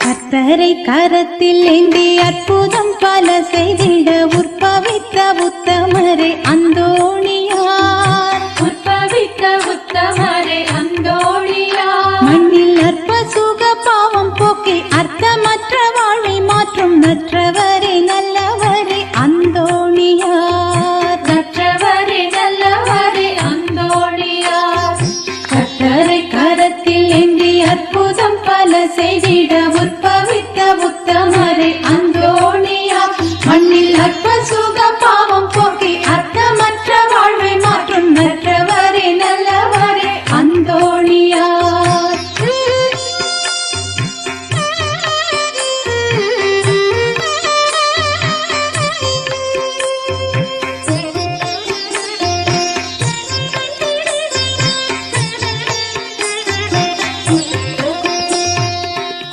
கர்த்தரை கரத்தில் ஏந்தி அற்புதம் பல செய்திட உற்பவித்த உத்தமரே அந்தோணியார். உற்பவித்த உத்தமரே அந்தோணியார். மண்ணில் அற்ப சுக பாவம் போக்கி அர்த்தமற்ற வாழ்வை மாற்றும் நற்றவரே நல்லவரே அந்தோணியார். நற்றவரே நல்லவரே அந்தோணியார். கர்த்தரை கரத்தில் ஏந்தி அற்புதம் பல செய்திட உற்பவித்த உத்தமரே அந்தோணியார். மண்ணில் அற்ப சுக பாவம் போக்கி அர்த்தமற்ற வாழ்வை மாற்றும் நற்றவரே நல்லவரே அந்தோணியார்.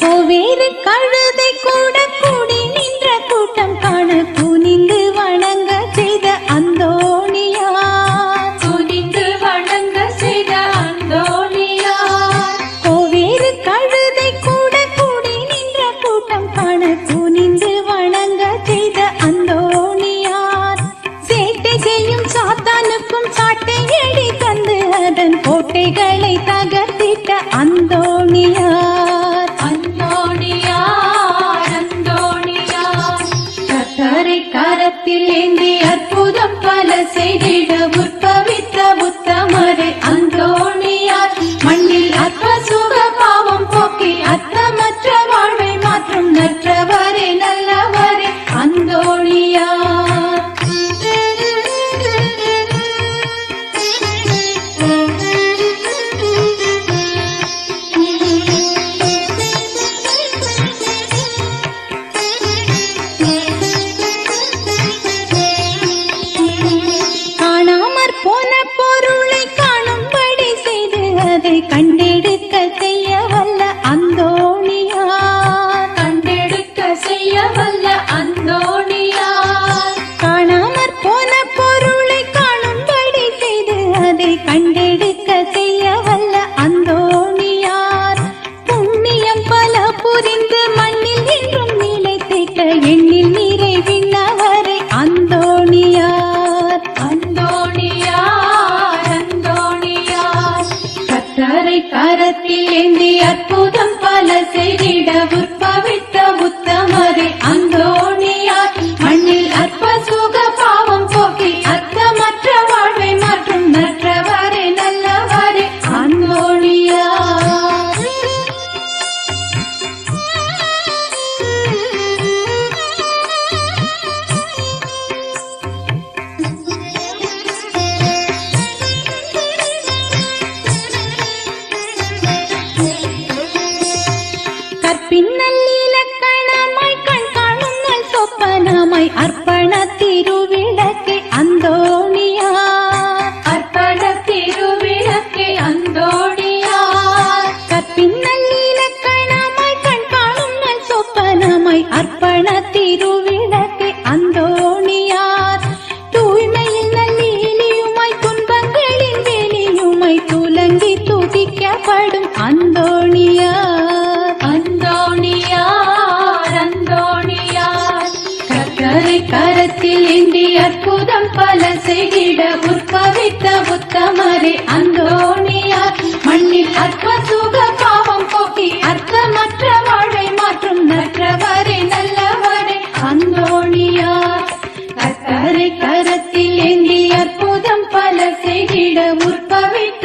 கோவேறு கழுதை கூட கூடி நின்ற கூட்டம் காண குனிந்து வணங்க செய்த அந்தோணியார். துணிந்து வணங்க செய்த அந்தோணியார். கோவேறு கழுதை கூட கூடி நின்ற கூட்டம் காண குனிந்து வணங்க செய்த அந்தோணியார். சேட்டை செய்யும் சாத்தானுக்கும் சாட்டை எழி தந்து அதன் கோட்டைகளை தகர்த்திட்ட அந்தோணியார். அந்தோணியார் அந்தோணியார். கர்த்தரை கரத்தில் ஏந்தி அற்புதம் பல செய்திட உற்பவித்த உத்தமரே அந்தோணியார். மண்ணில் அற்ப சுக பாவம் போக்கி அர்த்தமற்ற வாழ்வை மாற்றும் நற்றவரே நல்லவரே அந்தோணியார். காணாமற் போன பொருளை காணும்படி செய்து அதை கண்டெடுக்க செய்ய வல்ல அந்தோணியார். கண்டெடுக்க செய்ய வல்ல அந்தோணியார். காணாமற் போன பொருளை காணும்படி செய்து அதை கண்டெடுக்க செய்ய வல்ல அந்தோணியார். புண்ணியம் பல புரிந்து மண்ணில் என்றும் நிலைத்திட்ட எண்ணில் நிறைவின்னவரே அந்தோணியார். அந்தோணியார் அந்தோணியார். கர்த்தரை கரத்தில் ஏந்தி அற்புதம் பல செய்திட உற்பவித்த உத்தமரே அந்தோணியார். மண்ணில் அற்ப சுக பாவம் போக்கி அர்த்தமற்ற வாழ்வை மாற்றும் நற்றவரே நல்லவரே அந்தோணியார். கற்பின்னல் இலக்கணமாய் கண் காணும் நல் சொப்பனமாய் அர்ப்பண திருவிளக்கே அந்தோணியார். அர்ப்பண திருவிளக்கே அந்தோணியார். கற்பின்னல் இலக்கணமாய் கண் காணும் நல் சொப்பனமாய் அர்ப்பண திருவிளக்கே அந்தோணியார். தூய்மையில் நல்லியுமாய் துன்பங்களின் வேலியுமாய் துலங்கி துதிக்கப்படும் அந்தோணியார். அந்தோணியார் அந்தோணியார். கர்த்தரை கரத்தில் ஏந்தி அற்புதம் பல செய்திட உற்பவித்த உத்தமரே அந்தோணியார். மண்ணில் அற்ப சுக பாவம் போக்கி அர்த்தமற்ற வாழ்வை மாற்றும் நற்றவரே நல்லவரே அந்தோணியார். கர்த்தரை கரத்தில் ஏந்தி அற்புதம் பல செய்திட உற்பவித்த